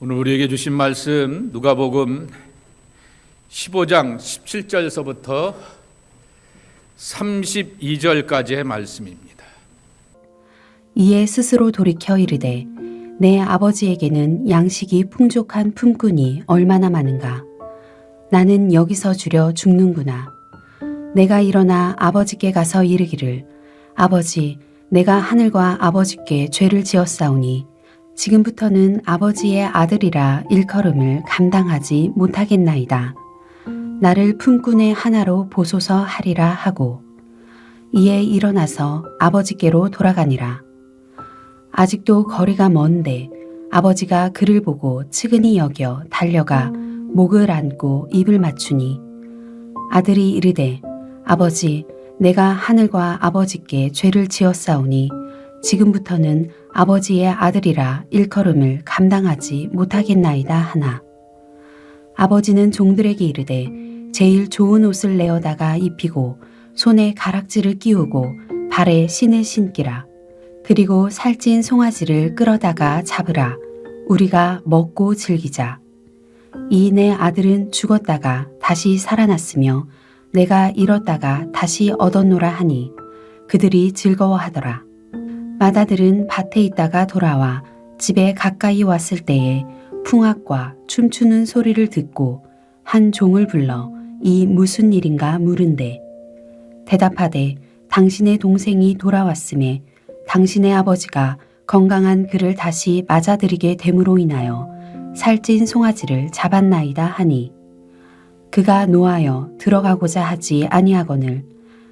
오늘 우리에게 주신 말씀 누가복음 15장 17절서부터 32절까지의 말씀입니다. 이에 스스로 돌이켜 이르되 내 아버지에게는 양식이 풍족한 품꾼이 얼마나 많은가. 나는 여기서 주려 죽는구나. 내가 일어나 아버지께 가서 이르기를 아버지, 내가 하늘과 아버지께 죄를 지었사오니 지금부터는 아버지의 아들이라 일컬음을 감당하지 못하겠나이다. 나를 품꾼의 하나로 보소서 하리라 하고 이에 일어나서 아버지께로 돌아가니라. 아직도 거리가 먼데 아버지가 그를 보고 측은히 여겨 달려가 목을 안고 입을 맞추니 아들이 이르되 아버지, 내가 하늘과 아버지께 죄를 지었사오니 지금부터는 아버지의 아들이라 일컬음을 감당하지 못하겠나이다 하나. 아버지는 종들에게 이르되 제일 좋은 옷을 내어다가 입히고 손에 가락지를 끼우고 발에 신을 신기라. 그리고 살찐 송아지를 끌어다가 잡으라. 우리가 먹고 즐기자. 이 내 아들은 죽었다가 다시 살아났으며 내가 잃었다가 다시 얻었노라 하니 그들이 즐거워하더라. 맏아들은 밭에 있다가 돌아와 집에 가까이 왔을 때에 풍악과 춤추는 소리를 듣고 한 종을 불러 이 무슨 일인가 물은데 대답하되 당신의 동생이 돌아왔음에 당신의 아버지가 건강한 그를 다시 맞아들이게 됨으로 인하여 살찐 송아지를 잡았나이다 하니 그가 노하여 들어가고자 하지 아니하거늘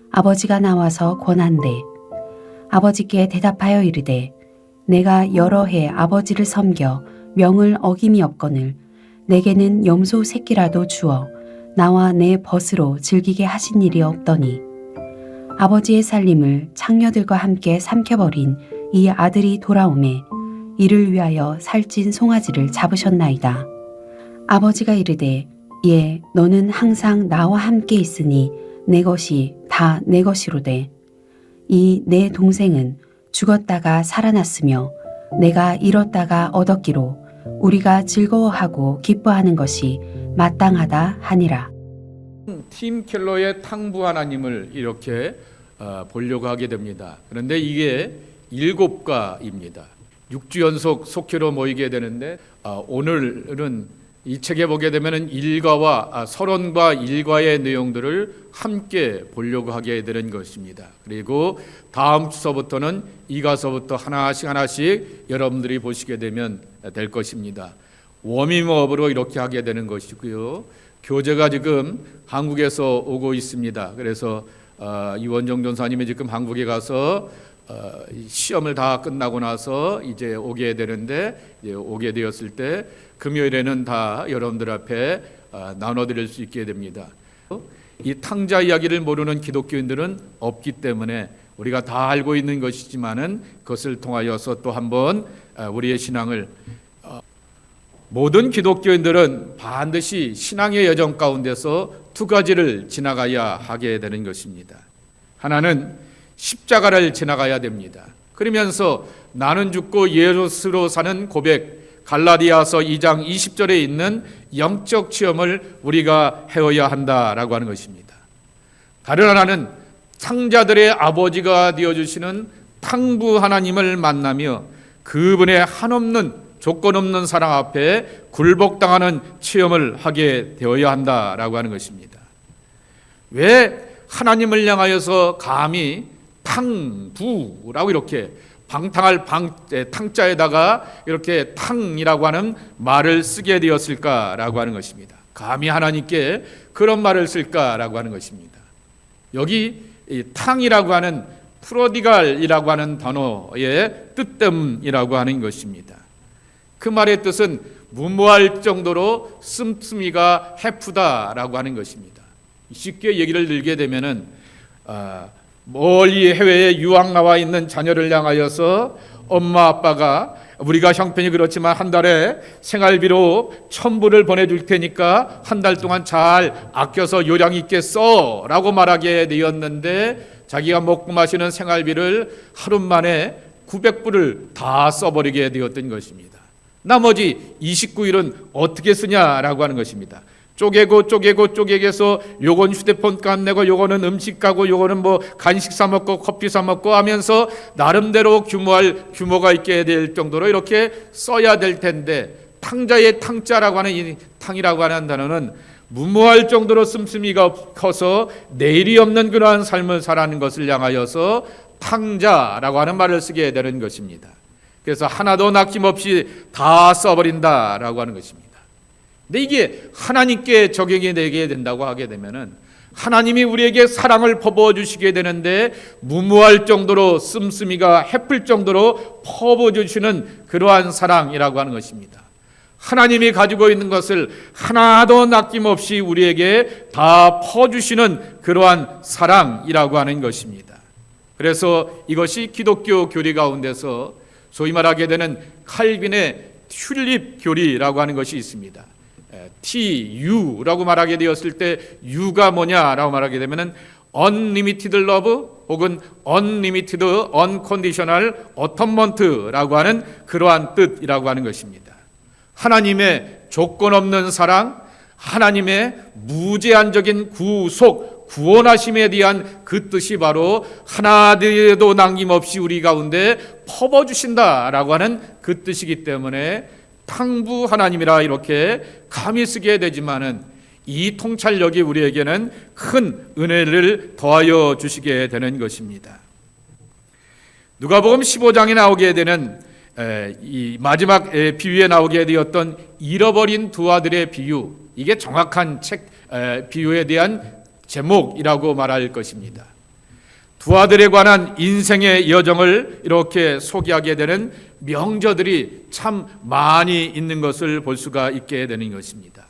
아버지가 나와서 권한대 아버지께 대답하여 이르되 내가 여러 해 아버지를 섬겨 명을 어김이 없거늘 내게는 염소 새끼라도 주어 나와 내 벗으로 즐기게 하신 일이 없더니 아버지의 살림을 창녀들과 함께 삼켜버린 이 아들이 돌아오매 이를 위하여 살찐 송아지를 잡으셨나이다. 아버지가 이르되 예, 너는 항상 나와 함께 있으니 내 것이 다 내 것이로되 이 내 동생은 죽었다가 살아났으며 내가 잃었다가 얻었기로 우리가 즐거워하고 기뻐하는 것이 마땅하다 하니라. 팀 켈러의 탕부 하나님을 이렇게 보려고 하게 됩니다. 그런데 이게 7가입니다. 6주 연속 속회로 모이게 되는데 오늘은 이 책에 보게 되면 일가와 서론과 일가의 내용들을 함께 보려고 하게 되는 것입니다. 그리고 다음 주서부터는 이가서부터 하나씩 여러분들이 보시게 되면 될 것입니다. 워밍업으로 이렇게 하게 되는 것이고요. 교재가 지금 한국에서 오고 있습니다. 그래서 이원정 전사님이 지금 한국에 가서 시험을 다 끝나고 나서 이제 오게 되는데 이제 오게 되었을 때 금요일에는 다 여러분들 앞에 나눠드릴 수 있게 됩니다. 이 탕자 이야기를 모르는 기독교인들은 없기 때문에 우리가 다 알고 있는 것이지만은 그것을 통하여서 또 한번 우리의 신앙을 모든 기독교인들은 반드시 신앙의 여정 가운데서 2가지를 지나가야 하게 되는 것입니다. 하나는 십자가를 지나가야 됩니다. 그러면서 나는 죽고 예수로 사는 고백, 갈라디아서 2장 20절에 있는 영적 체험을 우리가 해야 한다라고 하는 것입니다. 다른 하나는 탕자들의 아버지가 되어주시는 탕부 하나님을 만나며 그분의 한없는 조건 없는 사랑 앞에 굴복당하는 체험을 하게 되어야 한다라고 하는 것입니다. 왜 하나님을 향하여서 감히 탕부라고 이렇게 방탕할 탕자에다가 이렇게 탕이라고 하는 말을 쓰게 되었을까라고 하는 것입니다. 감히 하나님께 그런 말을 쓸까라고 하는 것입니다. 여기 이 탕이라고 하는 프로디갈이라고 하는 단어의 뜻 때문이라고 하는 것입니다. 그 말의 뜻은 무모할 정도로 씀씀이가 해프다라고 하는 것입니다. 쉽게 얘기를 들게 되면은 멀리 해외에 유학 나와 있는 자녀를 향하여서 엄마 아빠가 우리가 형편이 그렇지만 한 달에 생활비로 1,000불을 보내줄 테니까 한 달 동안 잘 아껴서 요량 있게 써 라고 말하게 되었는데 자기가 먹고 마시는 생활비를 하루 만에 900불을 다 써버리게 되었던 것입니다. 나머지 29일은 어떻게 쓰냐라고 하는 것입니다. 쪼개서 요건 휴대폰 값 내고 요거는 음식 가고 요거는 뭐 간식 사 먹고 커피 사 먹고 하면서 나름대로 규모가 있게 될 정도로 이렇게 써야 될 텐데, 탕자의 탕자라고 하는 이 탕이라고 하는 단어는 무모할 정도로 씀씀이가 커서 내일이 없는 그러한 삶을 살아가는 것을 향하여서 탕자라고 하는 말을 쓰게 되는 것입니다. 그래서 하나도 남김없이 다 써버린다라고 하는 것입니다. 근데 이게 하나님께 적용이 되게 된다고 하게 되면은, 하나님이 우리에게 사랑을 퍼부어 주시게 되는데 무모할 정도로 씀씀이가 해플 정도로 퍼부어 주시는 그러한 사랑이라고 하는 것입니다. 하나님이 가지고 있는 것을 하나도 남김없이 우리에게 다 퍼주시는 그러한 사랑이라고 하는 것입니다. 그래서 이것이 기독교 교리 가운데서 소위 말하게 되는 칼빈의 튤립 교리라고 하는 것이 있습니다. TU라고 말하게 되었을 때 U가 뭐냐라고 말하게 되면은 Unlimited Love 혹은 Unlimited Unconditional Atonement라고 하는 그러한 뜻이라고 하는 것입니다. 하나님의 조건 없는 사랑, 하나님의 무제한적인 구원하심에 대한 그 뜻이 바로 하나도 남김없이 우리 가운데 퍼부어주신다라고 하는 그 뜻이기 때문에 탕부 하나님이라 이렇게 감히 쓰게 되지만은, 이 통찰력이 우리에게는 큰 은혜를 더하여 주시게 되는 것입니다. 누가복음 15장에 나오게 되는 이 마지막 비유에 나오게 되었던 잃어버린 두 아들의 비유, 이게 정확한 비유에 대한 제목이라고 말할 것입니다. 두 아들에 관한 인생의 여정을 이렇게 소개하게 되는 명저들이 참 많이 있는 것을 볼 수가 있게 되는 것입니다.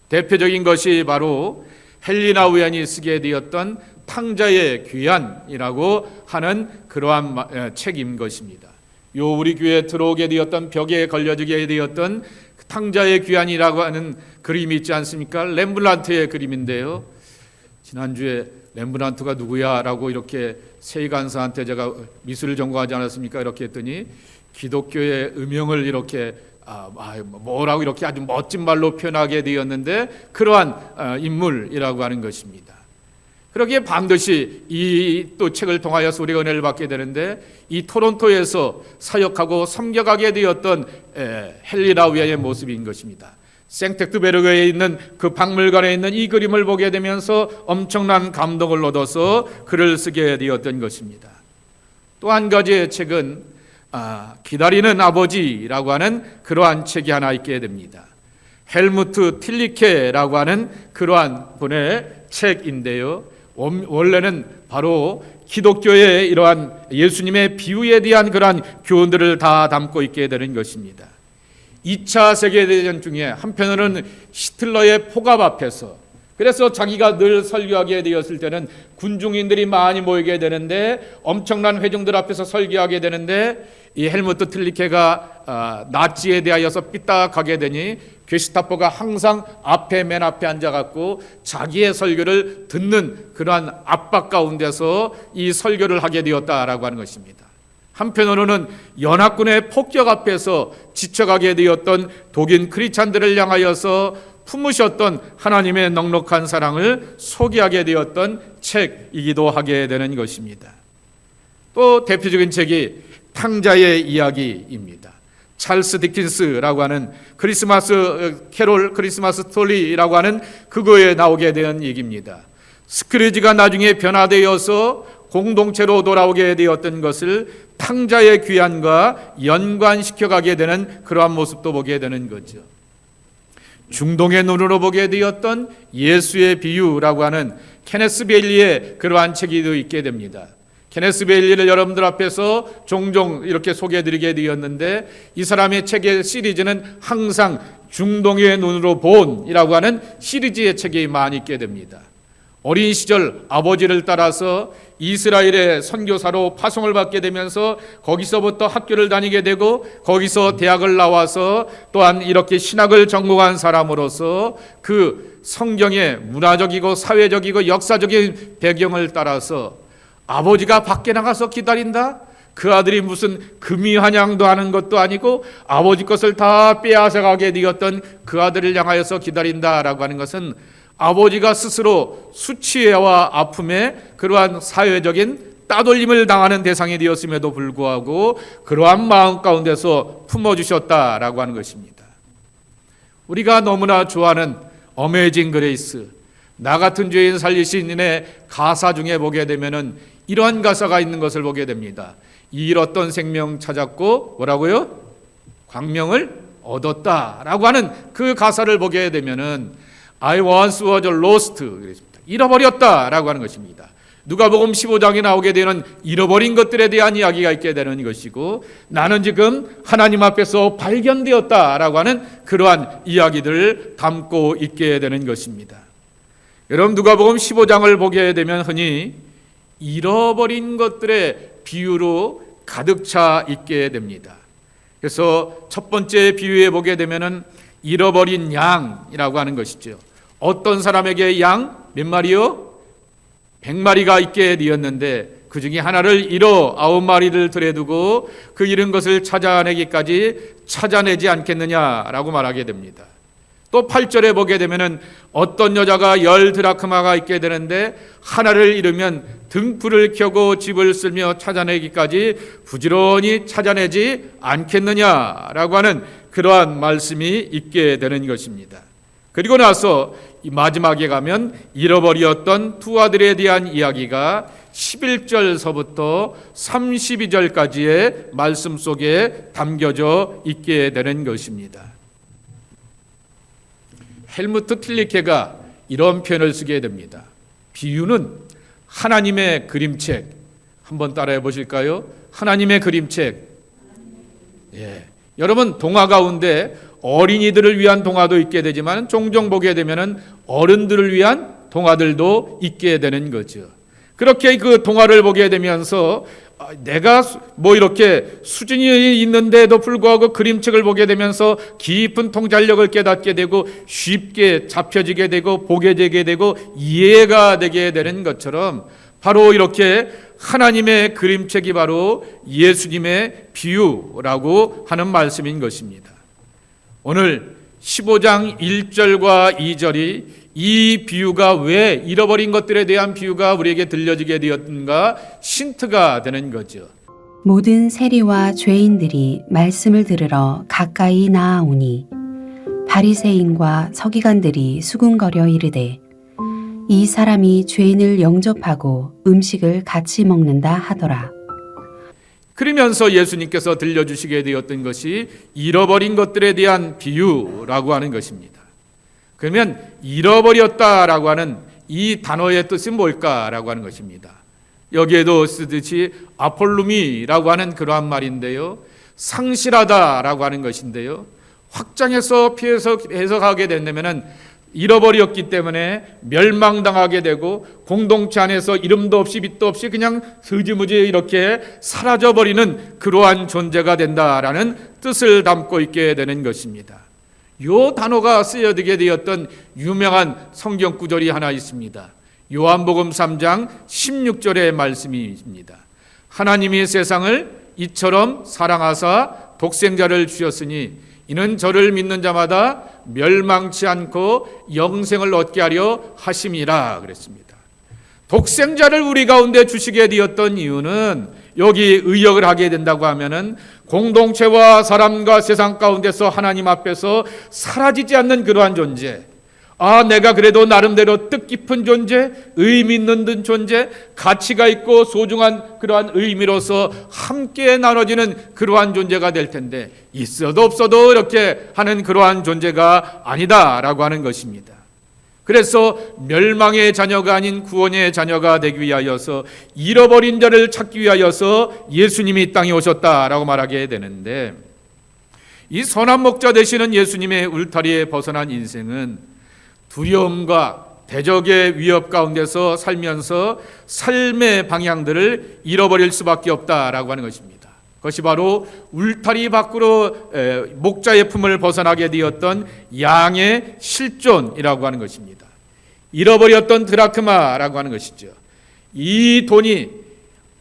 대표적인 것이 바로 헬리나 우연이 쓰게 되었던 탕자의 귀환이라고 하는 그러한 책인 것입니다. 요 우리 교회에 들어오게 되었던 벽에 걸려지게 되었던 탕자의 귀환이라고 하는 그림이 있지 않습니까? 렘브란트의 그림인데요. 지난주에 렘브란트가 누구야? 라고 이렇게 세이간사한테 제가 미술을 전공하지 않았습니까? 이렇게 했더니 기독교의 음영을 이렇게 뭐라고 이렇게 아주 멋진 말로 표현하게 되었는데, 그러한 인물이라고 하는 것입니다. 그러기에 반드시 이 또 책을 통하여서 우리가 은혜를 받게 되는데, 이 토론토에서 사역하고 섬겨가게 되었던 헨리 우연의 모습인 것입니다. 생텍트베르그에 있는 그 박물관에 있는 이 그림을 보게 되면서 엄청난 감동을 얻어서 글을 쓰게 되었던 것입니다. 또 한 가지의 책은 기다리는 아버지라고 하는 그러한 책이 하나 있게 됩니다. 헬무트 틸리케라고 하는 그러한 분의 책인데요. 원래는 바로 기독교의 이러한 예수님의 비유에 대한 그러한 교훈들을 다 담고 있게 되는 것입니다. 2차 세계대전 중에 한편으로는 히틀러의 포갑 앞에서, 그래서 자기가 늘 설교하게 되었을 때는 군중인들이 많이 모이게 되는데, 엄청난 회중들 앞에서 설교하게 되는데, 이 헬무트 틸리케가 나치에 대하여서 삐딱하게 되니 게슈타포가 항상 맨 앞에 앉아갖고 자기의 설교를 듣는 그러한 압박 가운데서 이 설교를 하게 되었다라고 하는 것입니다. 한편으로는 연합군의 폭격 앞에서 지쳐가게 되었던 독일 크리스찬들을 향하여서 품으셨던 하나님의 넉넉한 사랑을 소개하게 되었던 책이기도 하게 되는 것입니다. 또 대표적인 책이 탕자의 이야기입니다. 찰스 디킨스라고 하는 크리스마스 캐롤, 크리스마스 스토리라고 하는 그거에 나오게 된 얘기입니다. 스크루지가 나중에 변화되어서 공동체로 돌아오게 되었던 것을 탕자의 귀환과 연관시켜가게 되는 그러한 모습도 보게 되는 거죠. 중동의 눈으로 보게 되었던 예수의 비유라고 하는 케네스 베일리의 그러한 책이 있게 됩니다. 케네스 베일리를 여러분들 앞에서 종종 이렇게 소개해드리게 되었는데, 이 사람의 책의 시리즈는 항상 중동의 눈으로 본이라고 하는 시리즈의 책이 많이 있게 됩니다. 어린 시절 아버지를 따라서 이스라엘의 선교사로 파송을 받게 되면서 거기서부터 학교를 다니게 되고, 거기서 대학을 나와서 또한 이렇게 신학을 전공한 사람으로서 그 성경의 문화적이고 사회적이고 역사적인 배경을 따라서 아버지가 밖에 나가서 기다린다? 그 아들이 무슨 금이 환향도 하는 것도 아니고 아버지 것을 다 빼앗아가게 되었던 그 아들을 향하여서 기다린다라고 하는 것은 아버지가 스스로 수치와 아픔에 그러한 사회적인 따돌림을 당하는 대상이 되었음에도 불구하고 그러한 마음 가운데서 품어주셨다라고 하는 것입니다. 우리가 너무나 좋아하는 어메이징 그레이스, 나 같은 죄인 살리신 이의 가사 중에 보게 되면은 이러한 가사가 있는 것을 보게 됩니다. 잃었던 생명 찾았고 뭐라고요? 광명을 얻었다라고 하는 그 가사를 보게 되면은 I once was lost, 그랬습니다. 잃어버렸다라고 하는 것입니다. 누가복음 15장에 나오게 되는 잃어버린 것들에 대한 이야기가 있게 되는 것이고, 나는 지금 하나님 앞에서 발견되었다라고 하는 그러한 이야기들을 담고 있게 되는 것입니다. 여러분, 누가복음 15장을 보게 되면 흔히 잃어버린 것들의 비유로 가득 차 있게 됩니다. 그래서 첫 번째 비유에 보게 되면은 잃어버린 양이라고 하는 것이죠. 어떤 사람에게 양 몇 마리요? 100마리가 있게 되었는데 그 중에 하나를 잃어 9마리를 들여두고 그 잃은 것을 찾아내기까지 찾아내지 않겠느냐라고 말하게 됩니다. 또 8절에 보게 되면은 어떤 여자가 10드라크마가 있게 되는데 하나를 잃으면 등불을 켜고 집을 쓸며 찾아내기까지 부지런히 찾아내지 않겠느냐라고 하는 그러한 말씀이 있게 되는 것입니다. 그리고 나서 이 마지막에 가면 잃어버렸던 두 아들에 대한 이야기가 11절서부터 32절까지의 말씀 속에 담겨져 있게 되는 것입니다. 헬무트 틸리케가 이런 표현을 쓰게 됩니다. 비유는 하나님의 그림책. 한번 따라해 보실까요? 하나님의 그림책. 예. 여러분, 동화 가운데 어린이들을 위한 동화도 있게 되지만 종종 보게 되면은 어른들을 위한 동화들도 있게 되는 거죠. 그렇게 그 동화를 보게 되면서 내가 뭐 이렇게 수준이 있는데도 불구하고 그림책을 보게 되면서 깊은 통찰력을 깨닫게 되고 쉽게 잡혀지게 되고 보게 되게 되고 이해가 되게 되는 것처럼 바로 이렇게 하나님의 그림책이 바로 예수님의 비유라고 하는 말씀인 것입니다. 오늘 15장 1절과 2절이 이 비유가 왜 잃어버린 것들에 대한 비유가 우리에게 들려지게 되었는가 힌트가 되는 거죠. 모든 세리와 죄인들이 말씀을 들으러 가까이 나아오니 바리새인과 서기관들이 수군거려 이르되 이 사람이 죄인을 영접하고 음식을 같이 먹는다 하더라. 그러면서 예수님께서 들려주시게 되었던 것이 잃어버린 것들에 대한 비유라고 하는 것입니다. 그러면 잃어버렸다라고 하는 이 단어의 뜻이 뭘까라고 하는 것입니다. 여기에도 쓰듯이 아폴루미라고 하는 그러한 말인데요. 상실하다라고 하는 것인데요. 확장해서 피해서 해석하게 된다면은 잃어버렸기 때문에 멸망당하게 되고 공동체 안에서 이름도 없이 빛도 없이 그냥 흐지부지 이렇게 사라져버리는 그러한 존재가 된다라는 뜻을 담고 있게 되는 것입니다. 이 단어가 쓰여지게 되었던 유명한 성경 구절이 하나 있습니다. 요한복음 3장 16절의 말씀입니다. 하나님이 세상을 이처럼 사랑하사 독생자를 주셨으니 이는 저를 믿는 자마다 멸망치 않고 영생을 얻게 하려 하심이라 그랬습니다. 독생자를 우리 가운데 주시게 되었던 이유는 여기 의역을 하게 된다고 하면은 공동체와 사람과 세상 가운데서 하나님 앞에서 사라지지 않는 그러한 존재, 내가 그래도 나름대로 뜻깊은 존재, 의미 있는 존재, 가치가 있고 소중한 그러한 의미로서 함께 나눠지는 그러한 존재가 될 텐데 있어도 없어도 이렇게 하는 그러한 존재가 아니다라고 하는 것입니다. 그래서 멸망의 자녀가 아닌 구원의 자녀가 되기 위하여서 잃어버린 자를 찾기 위하여서 예수님이 이 땅에 오셨다라고 말하게 되는데, 이 선한 목자 되시는 예수님의 울타리에 벗어난 인생은 두려움과 대적의 위협 가운데서 살면서 삶의 방향들을 잃어버릴 수밖에 없다라고 하는 것입니다. 그것이 바로 울타리 밖으로 목자의 품을 벗어나게 되었던 양의 실존이라고 하는 것입니다. 잃어버렸던 드라크마라고 하는 것이죠. 이 돈이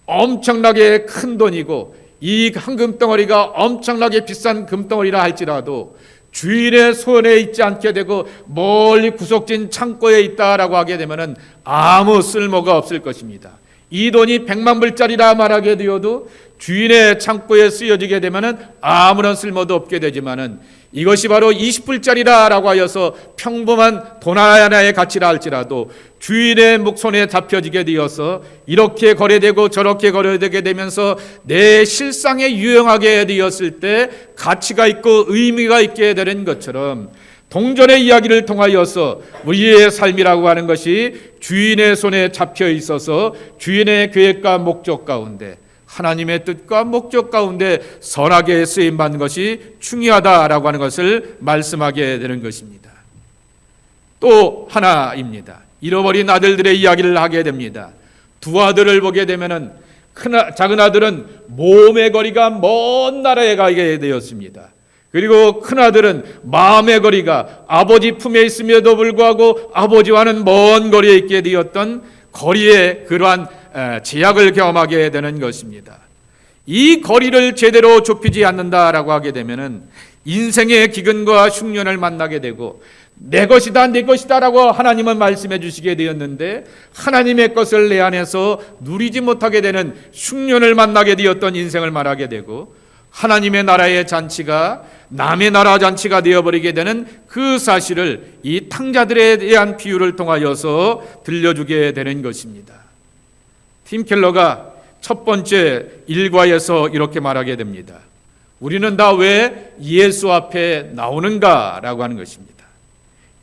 엄청나게 큰 돈이고 이 한 금덩어리가 엄청나게 비싼 금덩어리라 할지라도 주인의 손에 있지 않게 되고 멀리 구석진 창고에 있다라고 하게 되면 아무 쓸모가 없을 것입니다. 이 돈이 100만 불짜리라 말하게 되어도 주인의 창고에 쓰여지게 되면 아무런 쓸모도 없게 되지만은 이것이 바로 20불짜리라고 하여서 평범한 돈 하나의 가치라 할지라도 주인의 손에 잡혀지게 되어서 이렇게 거래되고 저렇게 거래되게 되면서 내 실상에 유용하게 되었을 때 가치가 있고 의미가 있게 되는 것처럼 동전의 이야기를 통하여서 우리의 삶이라고 하는 것이 주인의 손에 잡혀 있어서 주인의 계획과 목적 가운데 하나님의 뜻과 목적 가운데 선하게 쓰임받는 것이 중요하다라고 하는 것을 말씀하게 되는 것입니다. 또 하나입니다. 잃어버린 아들들의 이야기를 하게 됩니다. 두 아들을 보게 되면은 작은 아들은 몸의 거리가 먼 나라에 가게 되었습니다. 그리고 큰 아들은 마음의 거리가 아버지 품에 있음에도 불구하고 아버지와는 먼 거리에 있게 되었던 거리의 그러한 제약을 경험하게 되는 것입니다. 이 거리를 제대로 좁히지 않는다라고 하게 되면은 인생의 기근과 흉년을 만나게 되고 내 것이다 내 것이다라고 하나님은 말씀해 주시게 되었는데 하나님의 것을 내 안에서 누리지 못하게 되는 흉년을 만나게 되었던 인생을 말하게 되고 하나님의 나라의 잔치가 남의 나라 잔치가 되어버리게 되는 그 사실을 이 탕자들에 대한 비유를 통하여서 들려주게 되는 것입니다. 팀 켈러가 첫 번째 일과에서 이렇게 말하게 됩니다. 우리는 다 왜 예수 앞에 나오는가라고 하는 것입니다.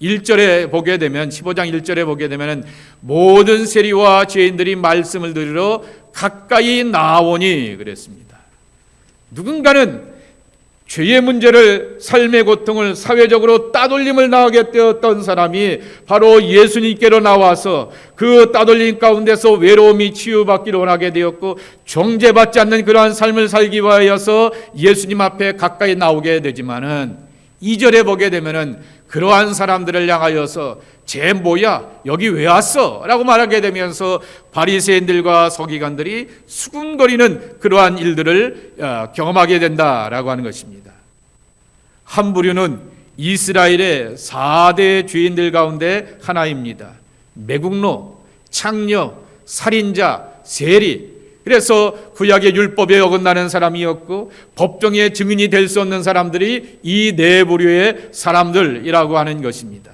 1절에 보게 되면 15장 1절에 보게 되면 모든 세리와 죄인들이 말씀을 들으러 가까이 나오니 그랬습니다. 누군가는 죄의 문제를 삶의 고통을 사회적으로 따돌림을 당하게 되었던 사람이 바로 예수님께로 나와서 그 따돌림 가운데서 외로움이 치유받기를 원하게 되었고 정죄받지 않는 그러한 삶을 살기 위하여서 예수님 앞에 가까이 나오게 되지만은 2절에 보게 되면은 그러한 사람들을 향하여서 쟤 뭐야 여기 왜 왔어? 라고 말하게 되면서 바리새인들과 서기관들이 수군거리는 그러한 일들을 경험하게 된다라고 하는 것입니다. 한 부류는 이스라엘의 4대 죄인들 가운데 하나입니다. 매국노, 창녀, 살인자, 세리. 그래서 구약의 율법에 어긋나는 사람이었고 법정의 증인이 될 수 없는 사람들이 이 네 부류의 사람들이라고 하는 것입니다.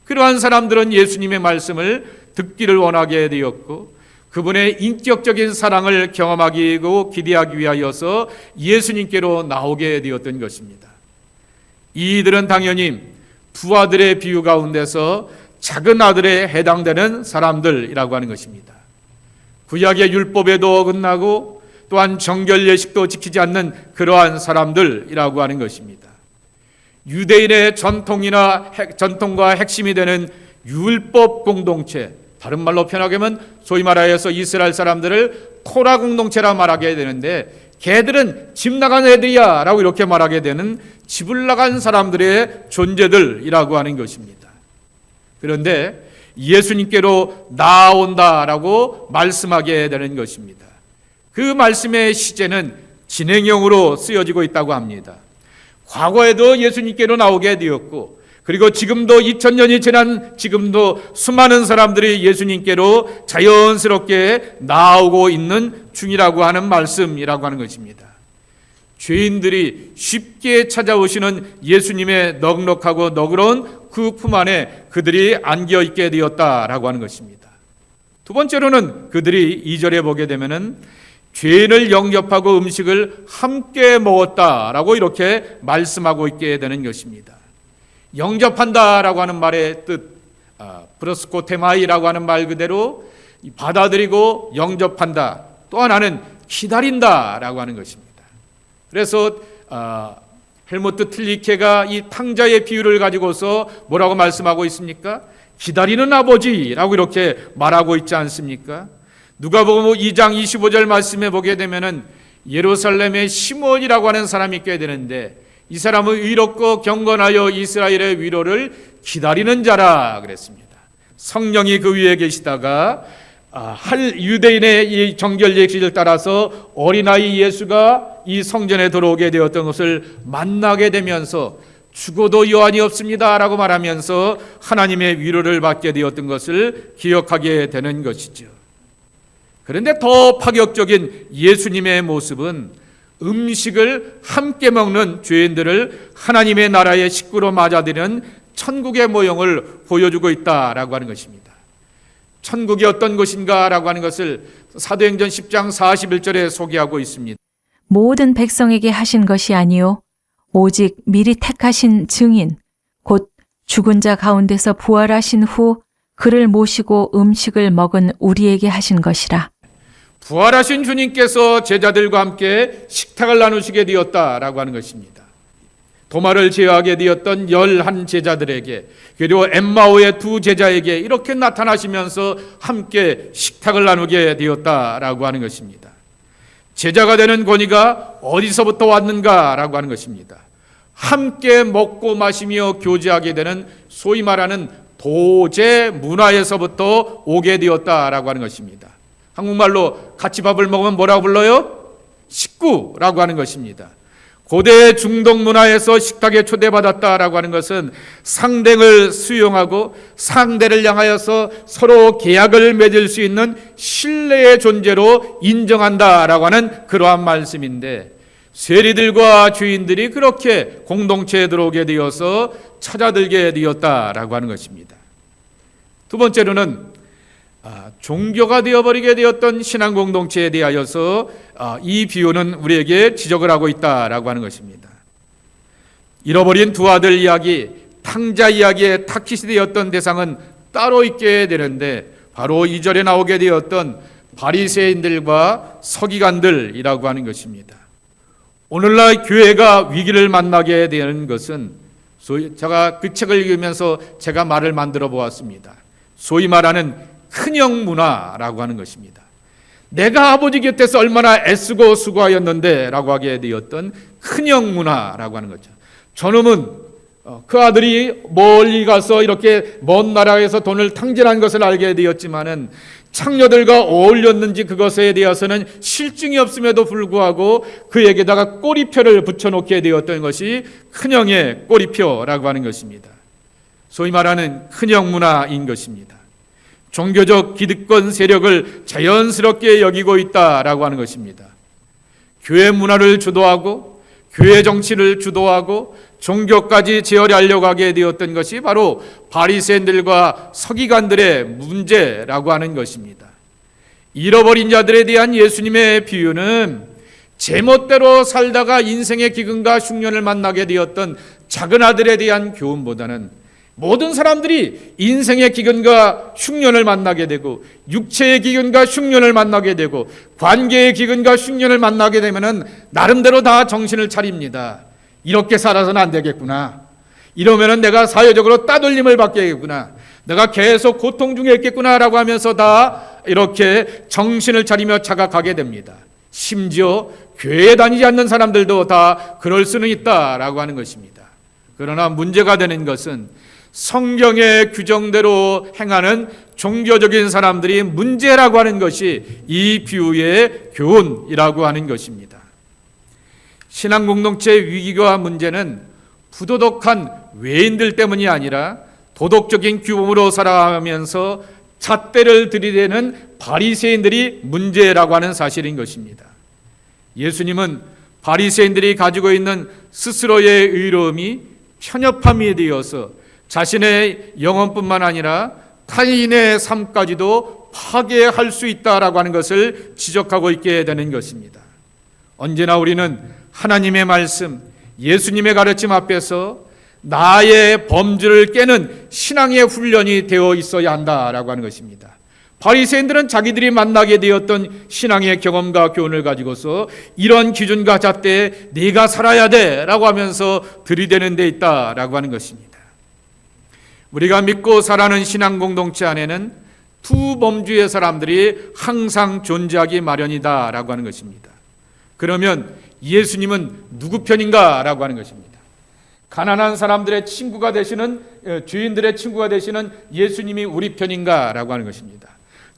그러한 사람들은 예수님의 말씀을 듣기를 원하게 되었고 그분의 인격적인 사랑을 경험하고 기대하기 위하여서 예수님께로 나오게 되었던 것입니다. 이들은 당연히 두 아들의 비유 가운데서 작은 아들에 해당되는 사람들이라고 하는 것입니다. 구약의 율법에도 어긋나고 또한 정결 예식도 지키지 않는 그러한 사람들이라고 하는 것입니다. 유대인의 전통과 핵심이 되는 율법 공동체, 다른 말로 표현하게 하면 소위 말하여서 이스라엘 사람들을 토라 공동체라 말하게 되는데 걔들은 집 나간 애들이야 라고 이렇게 말하게 되는 집을 나간 사람들의 존재들이라고 하는 것입니다. 그런데 예수님께로 나온다라고 말씀하게 되는 것입니다. 그 말씀의 시제는 진행형으로 쓰여지고 있다고 합니다. 과거에도 예수님께로 나오게 되었고 그리고 지금도 2000년이 지난 지금도 수많은 사람들이 예수님께로 자연스럽게 나오고 있는 중이라고 하는 말씀이라고 하는 것입니다. 죄인들이 쉽게 찾아오시는 예수님의 넉넉하고 너그러운 그 품 안에 그들이 안겨 있게 되었다라고 하는 것입니다. 두 번째로는 그들이 2절에 보게 되면은 죄인을 영접하고 음식을 함께 먹었다라고 이렇게 말씀하고 있게 되는 것입니다. 영접한다라고 하는 말의 뜻, 브로스코테마이라고 하는 말 그대로 받아들이고 영접한다. 또 하나는 기다린다라고 하는 것입니다. 그래서 헬무트 틸리케가 이 탕자의 비유를 가지고서 뭐라고 말씀하고 있습니까? 기다리는 아버지라고 이렇게 말하고 있지 않습니까? 누가복음 2장 25절 말씀에 보게 되면은 예루살렘에 시몬이라고 하는 사람이 있게 되는데 이 사람은 의롭고 경건하여 이스라엘의 위로를 기다리는 자라 그랬습니다. 성령이 그 위에 계시다가 할 유대인의 이 정결 예식을 따라서 어린아이 예수가 이 성전에 들어오게 되었던 것을 만나게 되면서 죽어도 여한이 없습니다라고 말하면서 하나님의 위로를 받게 되었던 것을 기억하게 되는 것이죠. 그런데 더 파격적인 예수님의 모습은 음식을 함께 먹는 죄인들을 하나님의 나라의 식구로 맞아들이는 천국의 모형을 보여주고 있다라고 하는 것입니다. 천국이 어떤 것인가라고 하는 것을 사도행전 10장 41절에 소개하고 있습니다. 모든 백성에게 하신 것이 아니요 오직 미리 택하신 증인 곧 죽은 자 가운데서 부활하신 후 그를 모시고 음식을 먹은 우리에게 하신 것이라. 부활하신 주님께서 제자들과 함께 식탁을 나누시게 되었다라고 하는 것입니다. 도마를 제어하게 되었던 11 제자들에게 그리고 엠마오의 2 제자에게 이렇게 나타나시면서 함께 식탁을 나누게 되었다라고 하는 것입니다. 제자가 되는 권위가 어디서부터 왔는가라고 하는 것입니다. 함께 먹고 마시며 교제하게 되는 소위 말하는 도제 문화에서부터 오게 되었다라고 하는 것입니다. 한국말로 같이 밥을 먹으면 뭐라고 불러요? 식구라고 하는 것입니다. 고대 중동 문화에서 식탁에 초대받았다라고 하는 것은 상대를 수용하고 상대를 향하여서 서로 계약을 맺을 수 있는 신뢰의 존재로 인정한다라고 하는 그러한 말씀인데, 세리들과 죄인들이 그렇게 공동체에 들어오게 되어서 찾아들게 되었다라고 하는 것입니다. 두 번째로는 종교가 되어버리게 되었던 신앙 공동체에 대하여서 이 비유는 우리에게 지적을 하고 있다라고 하는 것입니다. 잃어버린 2 아들 이야기, 탕자 이야기의 타깃이 되었던 대상은 따로 있게 되는데 바로 2절에 나오게 되었던 바리새인들과 서기관들이라고 하는 것입니다. 오늘날 교회가 위기를 만나게 되는 것은 제가 그 책을 읽으면서 제가 말을 만들어 보았습니다. 소위 말하는 큰형 문화라고 하는 것입니다. 내가 아버지 곁에서 얼마나 애쓰고 수고하였는데 라고 하게 되었던 큰형 문화라고 하는 거죠. 저놈은 그 아들이 멀리 가서 이렇게 먼 나라에서 돈을 탕진한 것을 알게 되었지만은 창녀들과 어울렸는지 그것에 대해서는 실증이 없음에도 불구하고 그에게다가 꼬리표를 붙여놓게 되었던 것이 큰형의 꼬리표라고 하는 것입니다. 소위 말하는 큰형 문화인 것입니다. 종교적 기득권 세력을 자연스럽게 여기고 있다라고 하는 것입니다. 교회 문화를 주도하고 교회 정치를 주도하고 종교까지 제어하려고 하게 되었던 것이 바로 바리새인들과 서기관들의 문제라고 하는 것입니다. 잃어버린 자들에 대한 예수님의 비유는 제멋대로 살다가 인생의 기근과 흉년을 만나게 되었던 작은 아들에 대한 교훈보다는 모든 사람들이 인생의 기근과 흉년을 만나게 되고 육체의 기근과 흉년을 만나게 되고 관계의 기근과 흉년을 만나게 되면은 나름대로 다 정신을 차립니다. 이렇게 살아서는 안 되겠구나. 이러면은 내가 사회적으로 따돌림을 받겠구나. 내가 계속 고통 중에 있겠구나라고 하면서 다 이렇게 정신을 차리며 자각하게 됩니다. 심지어 교회에 다니지 않는 사람들도 다 그럴 수는 있다라고 하는 것입니다. 그러나 문제가 되는 것은 성경의 규정대로 행하는 종교적인 사람들이 문제라고 하는 것이 이 비유의 교훈이라고 하는 것입니다. 신앙 공동체 위기와 문제는 부도덕한 외인들 때문이 아니라 도덕적인 규범으로 살아가면서 잣대를 들이대는 바리새인들이 문제라고 하는 사실인 것입니다. 예수님은 바리새인들이 가지고 있는 스스로의 의로움이 편협함이 되어서 자신의 영혼뿐만 아니라 타인의 삶까지도 파괴할 수 있다라고 하는 것을 지적하고 있게 되는 것입니다. 언제나 우리는 하나님의 말씀, 예수님의 가르침 앞에서 나의 범주를 깨는 신앙의 훈련이 되어 있어야 한다라고 하는 것입니다. 바리새인들은 자기들이 만나게 되었던 신앙의 경험과 교훈을 가지고서 이런 기준과 잣대에 네가 살아야 돼라고 하면서 들이대는 데 있다라고 하는 것입니다. 우리가 믿고 살아가는 신앙 공동체 안에는 두 범주의 사람들이 항상 존재하기 마련이다라고 하는 것입니다. 그러면 예수님은 누구 편인가라고 하는 것입니다. 가난한 사람들의 친구가 되시는, 죄인들의 친구가 되시는 예수님이 우리 편인가라고 하는 것입니다.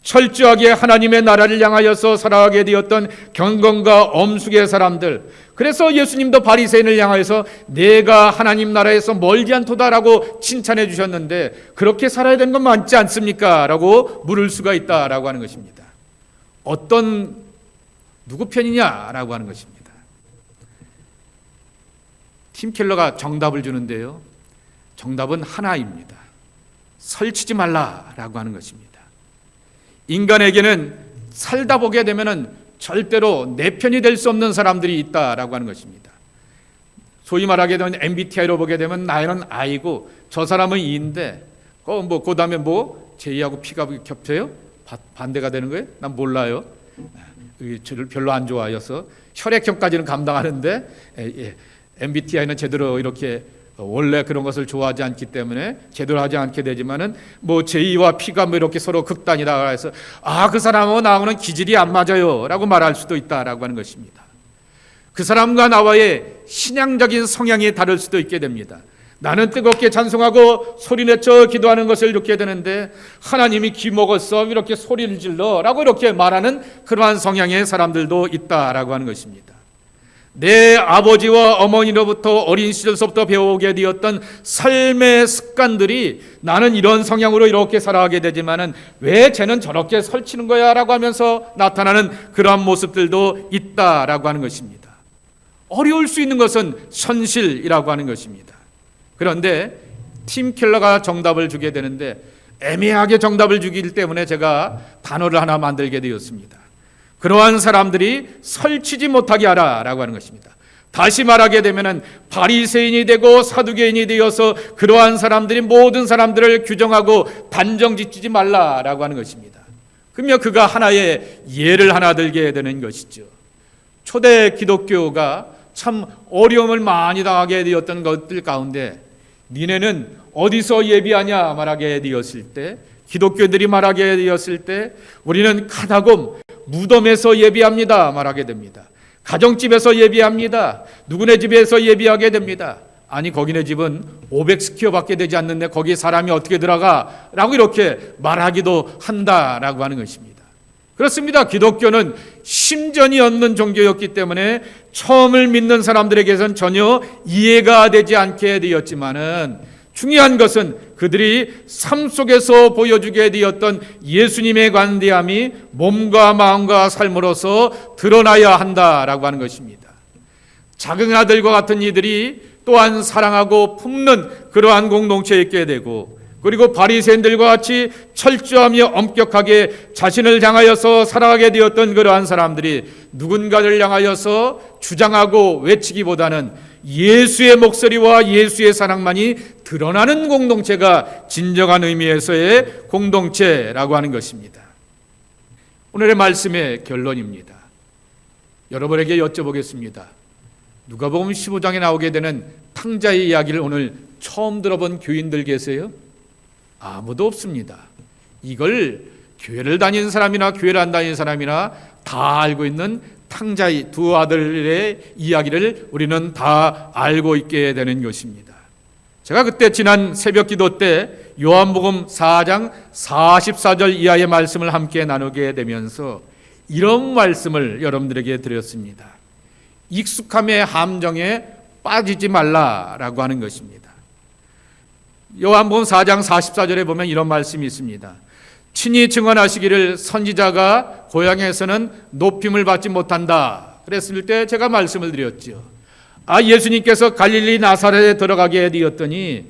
철저하게 하나님의 나라를 향하여서 살아가게 되었던 경건과 엄숙의 사람들, 그래서 예수님도 바리새인을 향하여서 내가 하나님 나라에서 멀지 않도다라고 칭찬해 주셨는데 그렇게 살아야 되는 건 맞지 않습니까? 라고 물을 수가 있다라고 하는 것입니다. 누구 편이냐라고 하는 것입니다. 팀 켈러가 정답을 주는데요, 정답은 하나입니다. 설치지 말라라고 하는 것입니다. 인간에게는 살다 보게 되면은 절대로 내 편이 될 수 없는 사람들이 있다라고 하는 것입니다. 소위 말하게 되면 MBTI로 보게 되면 나는 I고 저 사람은 E인데 그 다음에 J하고 P가 겹쳐요? 반대가 되는 거예요? 난 몰라요. 저를 별로 안 좋아해서 혈액형까지는 감당하는데 MBTI는 제대로 이렇게 원래 그런 것을 좋아하지 않기 때문에 제대로 하지 않게 되지만은 J와 P가 이렇게 서로 극단이다 해서 그 사람하고 나하고는 기질이 안 맞아요라고 말할 수도 있다라고 하는 것입니다. 그 사람과 나와의 신앙적인 성향이 다를 수도 있게 됩니다. 나는 뜨겁게 찬송하고 소리내쳐 기도하는 것을 좋게 되는데 하나님이 기먹었어 이렇게 소리를 질러라고 이렇게 말하는 그러한 성향의 사람들도 있다라고 하는 것입니다. 내 아버지와 어머니로부터 어린 시절서부터 배우게 되었던 삶의 습관들이 나는 이런 성향으로 이렇게 살아가게 되지만은 왜 쟤는 저렇게 설치는 거야 라고 하면서 나타나는 그러한 모습들도 있다라고 하는 것입니다. 어려울 수 있는 것은 현실이라고 하는 것입니다. 그런데 팀 켈러가 정답을 주게 되는데 애매하게 정답을 주기 때문에 제가 단어를 하나 만들게 되었습니다. 그러한 사람들이 설치지 못하게 하라라고 하는 것입니다. 다시 말하게 되면은 바리새인이 되고 사두개인이 되어서 그러한 사람들이 모든 사람들을 규정하고 단정짓지 말라라고 하는 것입니다. 그러면 그가 하나의 예를 하나 들게 되는 것이죠. 초대 기독교가 참 어려움을 많이 당하게 되었던 것들 가운데 니네는 어디서 예비하냐 말하게 되었을 때, 기독교인들이 말하게 되었을 때 우리는 카다곰 무덤에서 예비합니다 말하게 됩니다. 가정집에서 예비합니다. 누구네 집에서 예비하게 됩니다. 아니 거기네 집은 500스퀘어밖에 되지 않는데 거기 사람이 어떻게 들어가? 라고 이렇게 말하기도 한다라고 하는 것입니다. 그렇습니다. 기독교는 심전이 없는 종교였기 때문에 처음을 믿는 사람들에게선 전혀 이해가 되지 않게 되었지만은 중요한 것은 그들이 삶 속에서 보여주게 되었던 예수님의 관대함이 몸과 마음과 삶으로서 드러나야 한다라고 하는 것입니다. 작은 아들과 같은 이들이 또한 사랑하고 품는 그러한 공동체에 있게 되고, 그리고 바리새인들과 같이 철저하며 엄격하게 자신을 향하여서 살아가게 되었던 그러한 사람들이 누군가를 향하여서 주장하고 외치기보다는 예수의 목소리와 예수의 사랑만이 드러나는 공동체가 진정한 의미에서의 공동체라고 하는 것입니다. 오늘의 말씀의 결론입니다. 여러분에게 여쭤보겠습니다. 누가복음 15장에 나오게 되는 탕자의 이야기를 오늘 처음 들어본 교인들 계세요? 아무도 없습니다. 이걸 교회를 다니는 사람이나 교회를 안 다니는 사람이나 다 알고 있는 탕자의 두 아들의 이야기를 우리는 다 알고 있게 되는 것입니다. 제가 그때 지난 새벽 기도 때 요한복음 4장 44절 이하의 말씀을 함께 나누게 되면서 이런 말씀을 여러분들에게 드렸습니다. 익숙함의 함정에 빠지지 말라라고 하는 것입니다. 요한복음 4장 44절에 보면 이런 말씀이 있습니다. 친히 증언하시기를 선지자가 고향에서는 높임을 받지 못한다. 그랬을 때 제가 말씀을 드렸죠. 예수님께서 갈릴리 나사렛에 들어가게 되었더니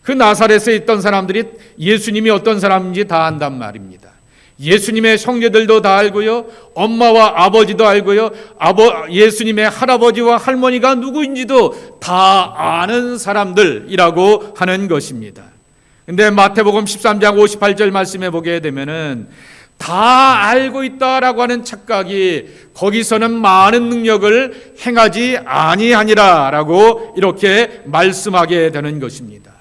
그 나사렛에 있던 사람들이 예수님이 어떤 사람인지 다 안단 말입니다. 예수님의 형제들도 다 알고요, 엄마와 아버지도 알고요, 예수님의 할아버지와 할머니가 누구인지도 다 아는 사람들이라고 하는 것입니다. 근데 마태복음 13장 58절 말씀에 보게 되면은 다 알고 있다라고 하는 착각이 거기서는 많은 능력을 행하지 아니하니라라고 이렇게 말씀하게 되는 것입니다.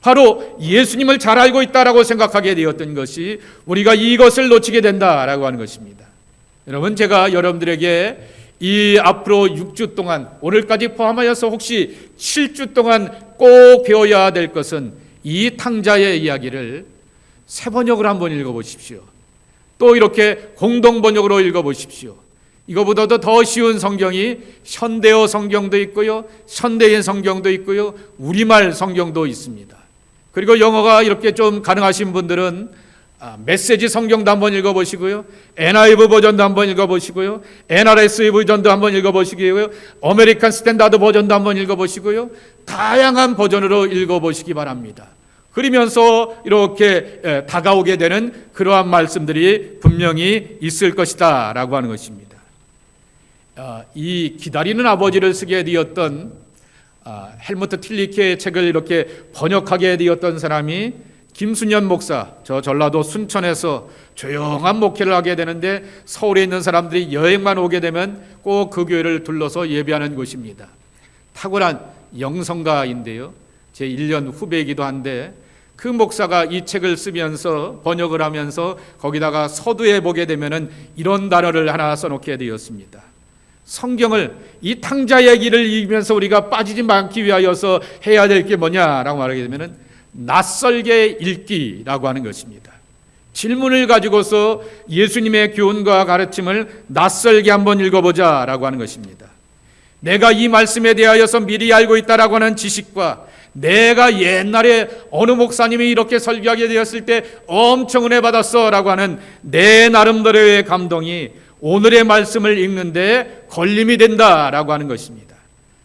바로 예수님을 잘 알고 있다라고 생각하게 되었던 것이 우리가 이것을 놓치게 된다라고 하는 것입니다. 여러분, 제가 여러분들에게 이 앞으로 6주 동안, 오늘까지 포함하여서 혹시 7주 동안 꼭 배워야 될 것은 이 탕자의 이야기를 새 번역을 한번 읽어보십시오. 또 이렇게 공동 번역으로 읽어보십시오. 이거보다도 더 쉬운 성경이 현대어 성경도 있고요, 현대인 성경도 있고요, 우리말 성경도 있습니다. 그리고 영어가 이렇게 좀 가능하신 분들은 메시지 성경도 한번 읽어보시고요, NIV 버전도 한번 읽어보시고요, NRSV 버전도 한번 읽어보시고요, 아메리칸 스탠다드 버전도 한번 읽어보시고요, 다양한 버전으로 읽어보시기 바랍니다. 그러면서 이렇게 다가오게 되는 그러한 말씀들이 분명히 있을 것이다 라고 하는 것입니다. 이 기다리는 아버지를 쓰게 되었던 헬무트 틸리케의 책을 이렇게 번역하게 되었던 사람이 김순현 목사, 저 전라도 순천에서 조용한 목회를 하게 되는데 서울에 있는 사람들이 여행만 오게 되면 꼭 그 교회를 둘러서 예배하는 곳입니다. 탁월한 영성가인데요, 제 1년 후배이기도 한데 그 목사가 이 책을 쓰면서 번역을 하면서 거기다가 서두에 보게 되면은 이런 단어를 하나 써놓게 되었습니다. 성경을 이 탕자 얘기를 읽으면서 우리가 빠지지 않기 위하여서 해야 될 게 뭐냐라고 말하게 되면은 낯설게 읽기라고 하는 것입니다. 질문을 가지고서 예수님의 교훈과 가르침을 낯설게 한번 읽어보자라고 하는 것입니다. 내가 이 말씀에 대하여서 미리 알고 있다라고 하는 지식과 내가 옛날에 어느 목사님이 이렇게 설교하게 되었을 때 엄청 은혜 받았어 라고 하는 내 나름대로의 감동이 오늘의 말씀을 읽는데 걸림이 된다라고 하는 것입니다.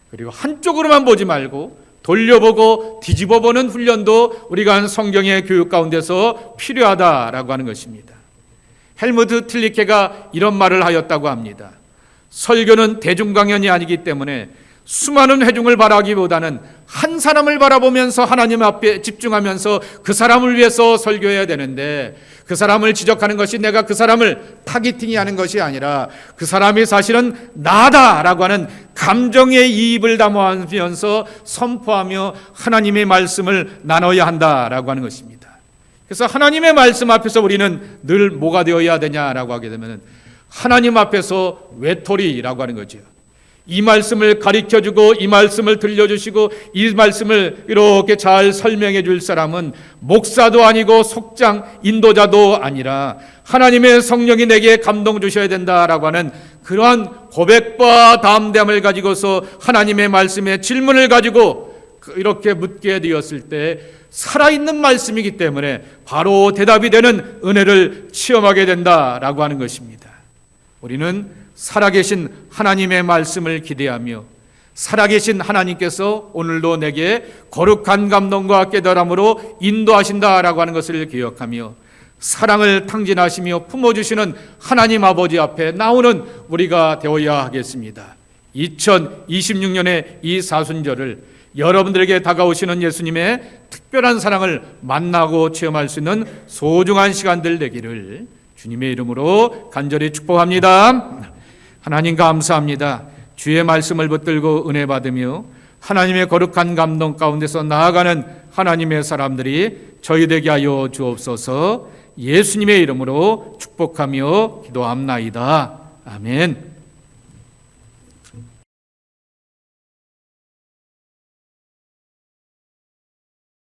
그리고 한쪽으로만 보지 말고 돌려보고 뒤집어보는 훈련도 우리가 한 성경의 교육 가운데서 필요하다라고 하는 것입니다. 헬무트 틸리케가 이런 말을 하였다고 합니다. 설교는 대중강연이 아니기 때문에 수많은 회중을 바라기보다는 한 사람을 바라보면서 하나님 앞에 집중하면서 그 사람을 위해서 설교해야 되는데, 그 사람을 지적하는 것이 내가 그 사람을 타겟팅하는 것이 아니라 그 사람이 사실은 나다라고 하는 감정의 이입을 담으면서 선포하며 하나님의 말씀을 나눠야 한다라고 하는 것입니다. 그래서 하나님의 말씀 앞에서 우리는 늘 뭐가 되어야 되냐라고 하게 되면 하나님 앞에서 외톨이라고 하는 거죠. 이 말씀을 가르쳐주고 이 말씀을 들려주시고 이 말씀을 이렇게 잘 설명해 줄 사람은 목사도 아니고 속장 인도자도 아니라 하나님의 성령이 내게 감동 주셔야 된다라고 하는 그러한 고백과 담대함을 가지고서 하나님의 말씀에 질문을 가지고 이렇게 묻게 되었을 때 살아있는 말씀이기 때문에 바로 대답이 되는 은혜를 체험하게 된다라고 하는 것입니다. 우리는 살아계신 하나님의 말씀을 기대하며 살아계신 하나님께서 오늘도 내게 거룩한 감동과 깨달음으로 인도하신다라고 하는 것을 기억하며 사랑을 탕진하시며 품어주시는 하나님 아버지 앞에 나오는 우리가 되어야 하겠습니다. 2026년의 이 사순절을 여러분들에게 다가오시는 예수님의 특별한 사랑을 만나고 체험할 수 있는 소중한 시간들 되기를 주님의 이름으로 간절히 축복합니다. 하나님 감사합니다. 주의 말씀을 붙들고 은혜 받으며 하나님의 거룩한 감동 가운데서 나아가는 하나님의 사람들이 저희 되게 하여 주옵소서. 예수님의 이름으로 축복하며 기도합나이다. 아멘.